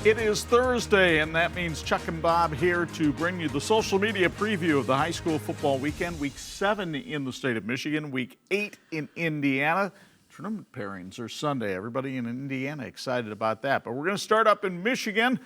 It is Thursday, and that means Chuck and Bob here to bring you the social media preview of the high school football weekend. Week 7 in the state of Michigan, Week 8 in Indiana. Tournament pairings are Sunday. Everybody in Indiana excited about that. But we're going to start up in Michigan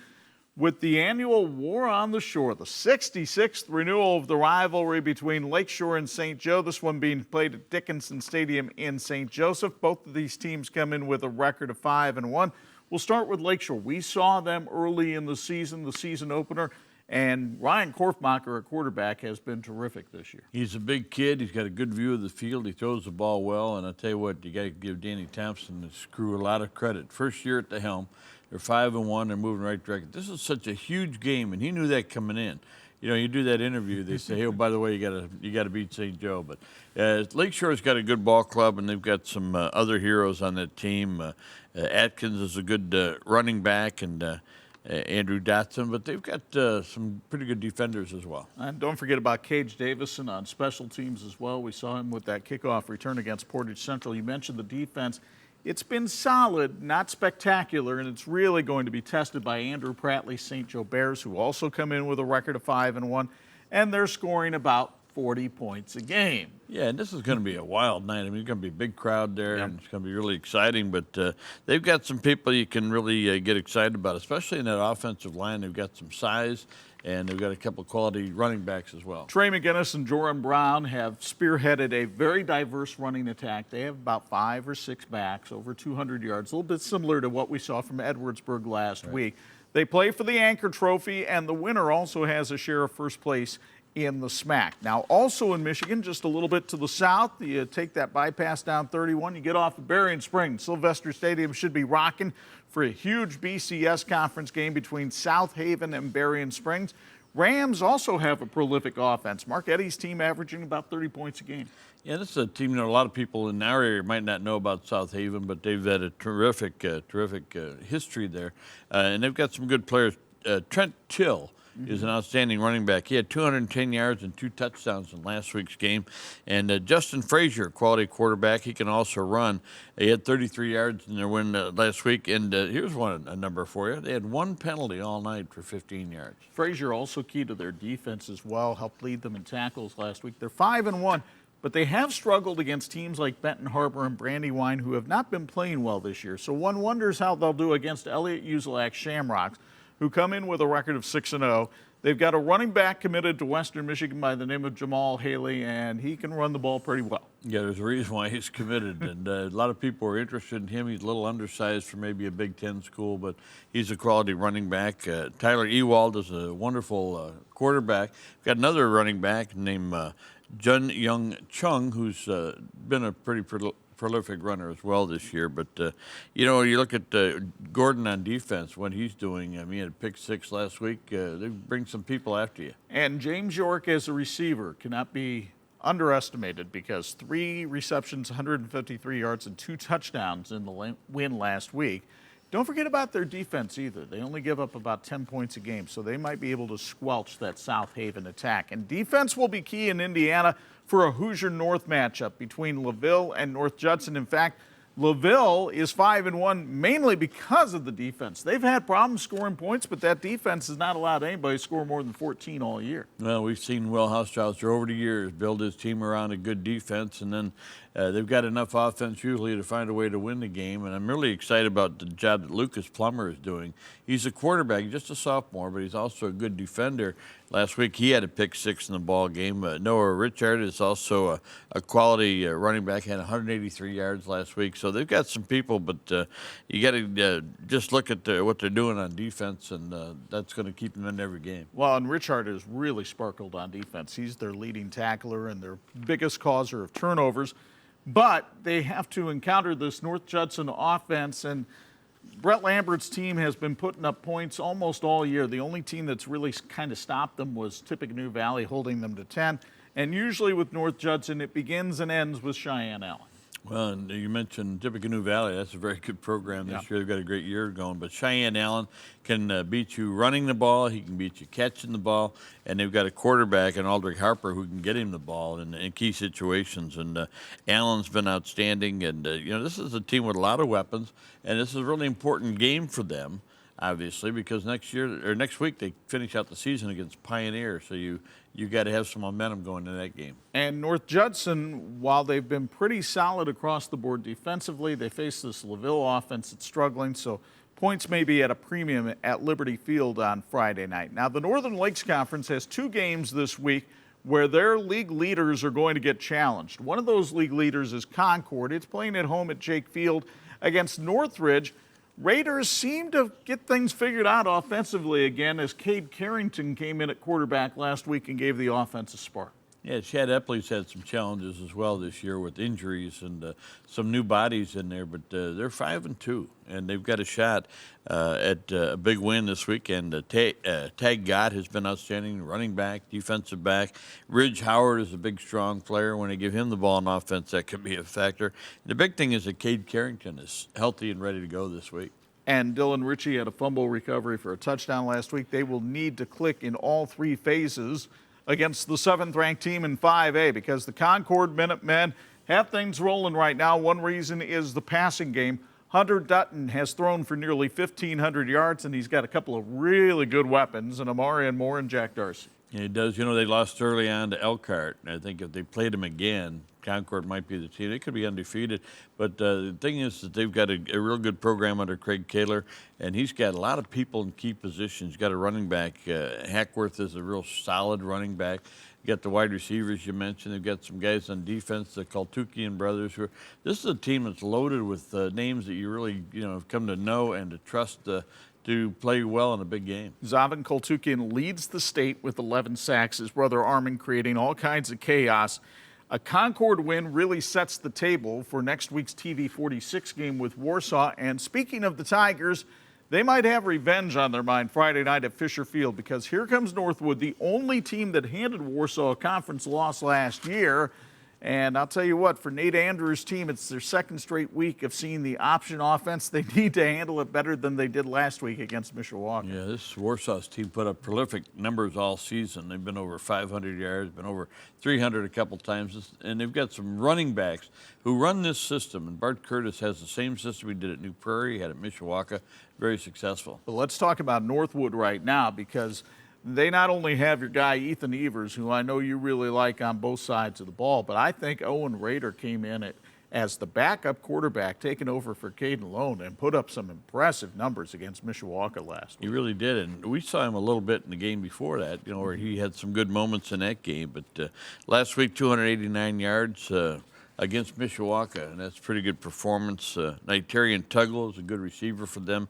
with the annual War on the Shore, the 66th renewal of the rivalry between Lakeshore and St. Joe. This one being played at Dickinson Stadium in St. Joseph. Both of these teams come in with a record of 5-1. We'll start with Lakeshore. We saw them early in the season opener, and Ryan Korfmacher, a quarterback, has been terrific this year. He's a big kid. He's got a good view of the field. He throws the ball well, and I tell you what, you got to give Danny Thompson and his crew a lot of credit. First year at the helm, they're 5-1. They're moving right direction. This is such a huge game, and he knew that coming in. You know, you do that interview, they say, hey, oh, by the way, you got to beat St. Joe. But Lakeshore's got a good ball club, and they've got some other heroes on that team. Atkins is a good running back, and Andrew Dotson, but they've got some pretty good defenders as well. And don't forget about Cage Davison on special teams as well. We saw him with that kickoff return against Portage Central. You mentioned the defense. It's been solid, not spectacular, and it's really going to be tested by Andrew Prattley's St. Joe Bears, who also come in with a record of 5-1, and they're scoring about 40 points a game. Yeah, and this is going to be a wild night. I mean, it's going to be a big crowd there, and it's going to be really exciting. But they've got some people you can really get excited about, especially in that offensive line. They've got some size, and they've got a couple of quality running backs as well. Trey McGinnis and Joran Brown have spearheaded a very diverse running attack. They have about 5 or 6 backs, over 200 yards, a little bit similar to what we saw from Edwardsburg last week. They play for the Anchor Trophy, and the winner also has a share of first place in the SMAC. Now, also in Michigan, just a little bit to the south, you take that bypass down 31, you get off of Berrien Springs. Sylvester Stadium should be rocking for a huge BCS conference game between South Haven and Berrien Springs. Rams also have a prolific offense. Mark Eddy's team averaging about 30 points a game. Yeah, this is a team that a lot of people in our area might not know about South Haven, but they've had a terrific history there. And they've got some good players. Trent Till is an outstanding running back. He had 210 yards and 2 touchdowns in last week's game. And Justin Frazier, quality quarterback, he can also run. He had 33 yards in their win last week. And here's a number for you. They had 1 penalty all night for 15 yards. Frazier also key to their defense as well, helped lead them in tackles last week. They're 5-1, but they have struggled against teams like Benton Harbor and Brandywine, who have not been playing well this year. So one wonders how they'll do against Elliott Uzelak Shamrocks, who come in with a record of 6-0. They've got a running back committed to Western Michigan by the name of Jamal Haley, and he can run the ball pretty well. Yeah, there's a reason why he's committed, and a lot of people are interested in him. He's a little undersized for maybe a Big Ten school, but he's a quality running back. Tyler Ewald is a wonderful quarterback. We've got another running back named Jun Young Chung, who's been a pretty prolific runner as well this year. But, you know, you look at Gordon on defense, what he's doing. I mean, he had a pick 6 last week. They bring some people after you. And James York as a receiver cannot be underestimated because 3 receptions, 153 yards, and 2 touchdowns in the win last week. Don't forget about their defense either. They only give up about 10 points a game, so they might be able to squelch that South Haven attack. And defense will be key in Indiana for a Hoosier North matchup between LaVille and North Judson. In fact, LaVille is 5-1 mainly because of the defense. They've had problems scoring points, but that defense has not allowed anybody to score more than 14 all year. Well, we've seen Will Haustrauser over the years build his team around a good defense, and then they've got enough offense usually to find a way to win the game. And I'm really excited about the job that Lucas Plummer is doing. He's a quarterback, just a sophomore, but he's also a good defender. Last week he had a pick 6 in the ball game. Noah Richard is also a quality running back, had 183 yards last week. So they've got some people, but you got to just look at what they're doing on defense, and that's going to keep them in every game. Well, and Richard has really sparkled on defense. He's their leading tackler and their biggest causer of turnovers. But they have to encounter this North Judson offense, and Brett Lambert's team has been putting up points almost all year. The only team that's really kind of stopped them was Tippecanoe Valley, holding them to 10. And usually with North Judson, it begins and ends with Cheyenne Allen. Well, and you mentioned Tippecanoe Valley. That's a very good program this year. They've got a great year going. But Cheyenne Allen can beat you running the ball. He can beat you catching the ball. And they've got a quarterback in Aldrich Harper who can get him the ball in key situations. And Allen's been outstanding. And, you know, this is a team with a lot of weapons. And this is a really important game for them. obviously, because next week they finish out the season against Pioneer. So you got to have some momentum going into that game. And North Judson, while they've been pretty solid across the board defensively, they face this LaVille offense that's struggling. So points may be at a premium at Liberty Field on Friday night. Now, the Northern Lakes Conference has 2 games this week where their league leaders are going to get challenged. One of those league leaders is Concord. It's playing at home at Jake Field against Northridge. Raiders seem to get things figured out offensively again as Cade Carrington came in at quarterback last week and gave the offense a spark. Yeah, Chad Epley's had some challenges as well this year with injuries and some new bodies in there, but they're 5-2, and they've got a shot at a big win this weekend. Tag Gott has been outstanding, running back, defensive back. Ridge Howard is a big, strong player. When they give him the ball in offense, that could be a factor. The big thing is that Cade Carrington is healthy and ready to go this week. And Dylan Ritchie had a fumble recovery for a touchdown last week. They will need to click in all 3 phases against the 7th-ranked team in 5A because the Concord Minutemen have things rolling right now. One reason is the passing game. Hunter Dutton has thrown for nearly 1,500 yards, and he's got a couple of really good weapons, and Amarian Moore and Jack Darcy. Yeah, he does. You know, they lost early on to Elkhart, and I think if they played him again, Concord might be the team. They could be undefeated, but the thing is that they've got a real good program under Craig Kaler, and he's got a lot of people in key positions. He's got a running back. Hackworth is a real solid running back. You got the wide receivers you mentioned. They've got some guys on defense, the Kaltukian brothers. This is a team that's loaded with names that you really have come to know and to trust to play well in a big game. Zavin Koltukian leads the state with 11 sacks. His brother Armin creating all kinds of chaos. A Concord win really sets the table for next week's TV 46 game with Warsaw. And speaking of the Tigers, they might have revenge on their mind Friday night at Fisher Field because here comes Northwood, the only team that handed Warsaw a conference loss last year. And I'll tell you what, for Nate Andrews' team, it's their 2nd straight week of seeing the option offense. They need to handle it better than they did last week against Mishawaka. Yeah, this Warsaw's team put up prolific numbers all season. They've been over 500 yards, been over 300 a couple times, and they've got some running backs who run this system. And Bart Curtis has the same system he did at New Prairie, had at Mishawaka, very successful. But let's talk about Northwood right now because they not only have your guy Ethan Evers, who I know you really like on both sides of the ball, but I think Owen Rader came in as the backup quarterback, taking over for Caden Lone, and put up some impressive numbers against Mishawaka last week. He really did, and we saw him a little bit in the game before that, where he had some good moments in that game. But last week, 289 yards against Mishawaka, and that's a pretty good performance. Nigerian Tuggle is a good receiver for them.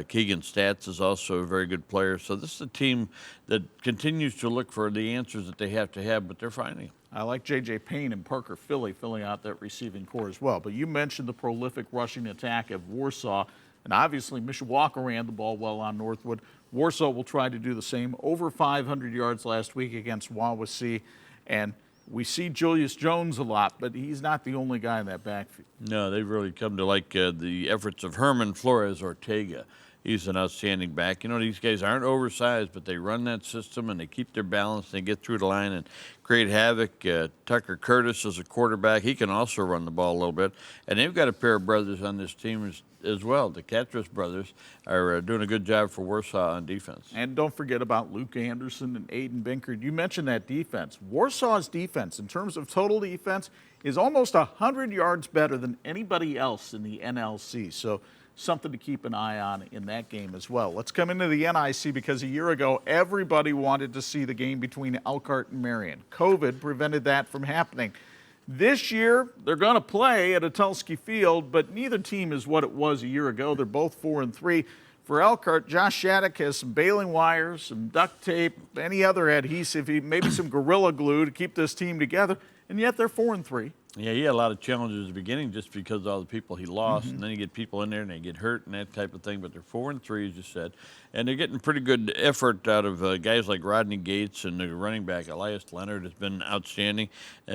Keegan Stats is also a very good player. So this is a team that continues to look for the answers that they have to have, but they're finding them. I like J.J. Payne and Parker Philly filling out that receiving core as well. But you mentioned the prolific rushing attack of Warsaw, and obviously Mishawaka ran the ball well on Northwood. Warsaw will try to do the same. Over 500 yards last week against Wawasee, and we see Julius Jones a lot, but he's not the only guy in that backfield. No, they've really come to like the efforts of Herman Flores Ortega. He's an outstanding back. These guys aren't oversized, but they run that system and they keep their balance. They get through the line and create havoc. Tucker Curtis is a quarterback. He can also run the ball a little bit. And they've got a pair of brothers on this team as well. The Catras brothers are doing a good job for Warsaw on defense. And don't forget about Luke Anderson and Aiden Binkard. You mentioned that defense. Warsaw's defense, in terms of total defense, is almost 100 yards better than anybody else in the NLC. So something to keep an eye on in that game as well. Let's come into the NIC because a year ago, everybody wanted to see the game between Elkhart and Marion. COVID prevented that from happening. This year, they're going to play at Atulski Field, but neither team is what it was a year ago. They're both 4-3. For Elkhart, Josh Shattuck has some baling wires, some duct tape, any other adhesive, maybe some Gorilla Glue to keep this team together, and yet they're 4-3. Yeah, he had a lot of challenges at the beginning just because of all the people he lost, and then you get people in there and they get hurt and that type of thing, but they're 4-3, as you said. And they're getting pretty good effort out of guys like Rodney Gates, and the running back Elias Leonard has been outstanding.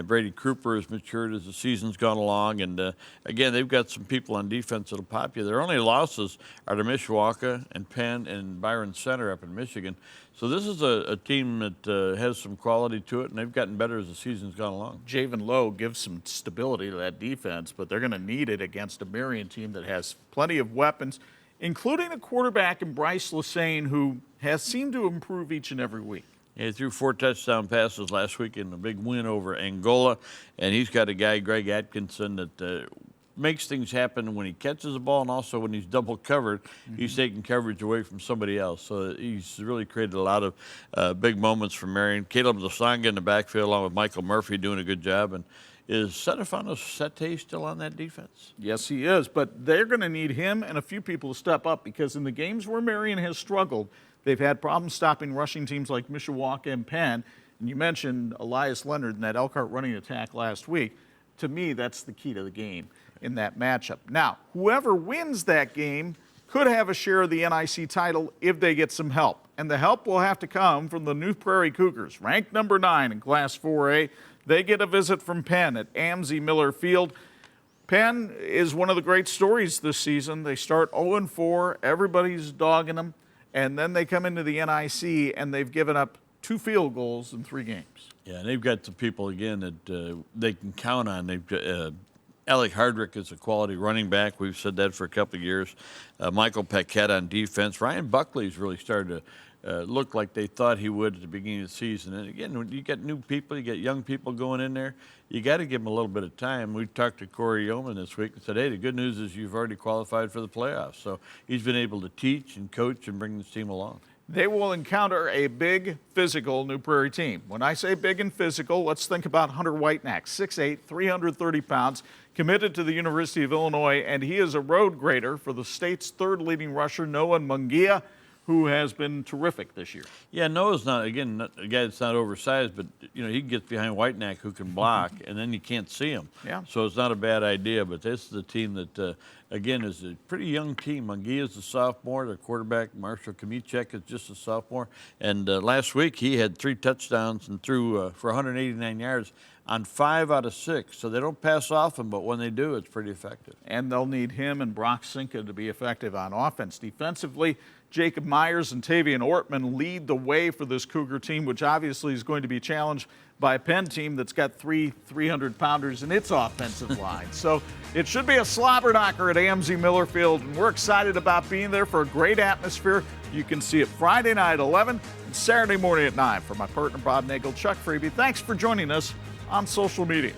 Brady Cooper has matured as the season's gone along, and again, they've got some people on defense that'll pop you. Their only losses are to Mishawaka and Penn and Byron Center up in Michigan. So this is a team that has some quality to it, and they've gotten better as the season's gone along. Javen Lowe gives some stability to that defense, but they're going to need it against a Marion team that has plenty of weapons. including a quarterback in Bryce Lassane, who has seemed to improve each and every week. Yeah, he threw 4 touchdown passes last week in a big win over Angola, and he's got a guy, Greg Atkinson, that makes things happen when he catches the ball, and also when he's double covered, he's taking coverage away from somebody else. So he's really created a lot of big moments for Marion. Caleb Lasanga in the backfield, along with Michael Murphy, doing a good job. And is Stefano Sete still on that defense? Yes, he is, but they're going to need him and a few people to step up, because in the games where Marion has struggled, they've had problems stopping rushing teams like Mishawaka and Penn. And you mentioned Elias Leonard in that Elkhart running attack last week. To me, that's the key to the game in that matchup. Now, whoever wins that game could have a share of the NIC title if they get some help. And the help will have to come from the New Prairie Cougars, ranked number 9 in Class 4A. They get a visit from Penn at Amzie Miller Field. Penn is one of the great stories this season. They start 0-4, everybody's dogging them, and then they come into the NIC and they've given up 2 field goals in 3 games. Yeah, and they've got some people, again, that they can count on. They've got, Alec Hardrick is a quality running back. We've said that for a couple of years. Michael Paquette on defense. Ryan Buckley's really started to look like they thought he would at the beginning of the season. And again, when you get new people, you get young people going in there, you got to give them a little bit of time. We talked to Corey Yeoman this week and said, hey, the good news is you've already qualified for the playoffs. So he's been able to teach and coach and bring this team along. They will encounter a big, physical New Prairie team. When I say big and physical, let's think about Hunter Whitenack, 6'8", 330 pounds, committed to the University of Illinois, and he is a road grader for the state's 3rd leading rusher, Noah Mungia, who has been terrific this year. Yeah, Noah's not, again, not a guy that's not oversized, but, you know, he gets behind Whitenack, who can block, and then you can't see him. Yeah. So So it's not a bad idea, but this is a team that, again, is a pretty young team. Mungia's a sophomore. Their quarterback, Marshall Kamichek, is just a sophomore. And last week, he had 3 touchdowns and threw for 189 yards on 5 out of 6. So they don't pass often, but when they do, it's pretty effective. And they'll need him and Brock Sinka to be effective on offense. Defensively, Jacob Myers and Tavian Ortman lead the way for this Cougar team, which obviously is going to be challenged by a Penn team that's got 3 300-pounders in its offensive line. So it should be a slobber knocker at Amzie Miller Field, and we're excited about being there for a great atmosphere. You can see it Friday night at 11 and Saturday morning at 9. For my partner Bob Nagel, Chuck Freeby, thanks for joining us on social media.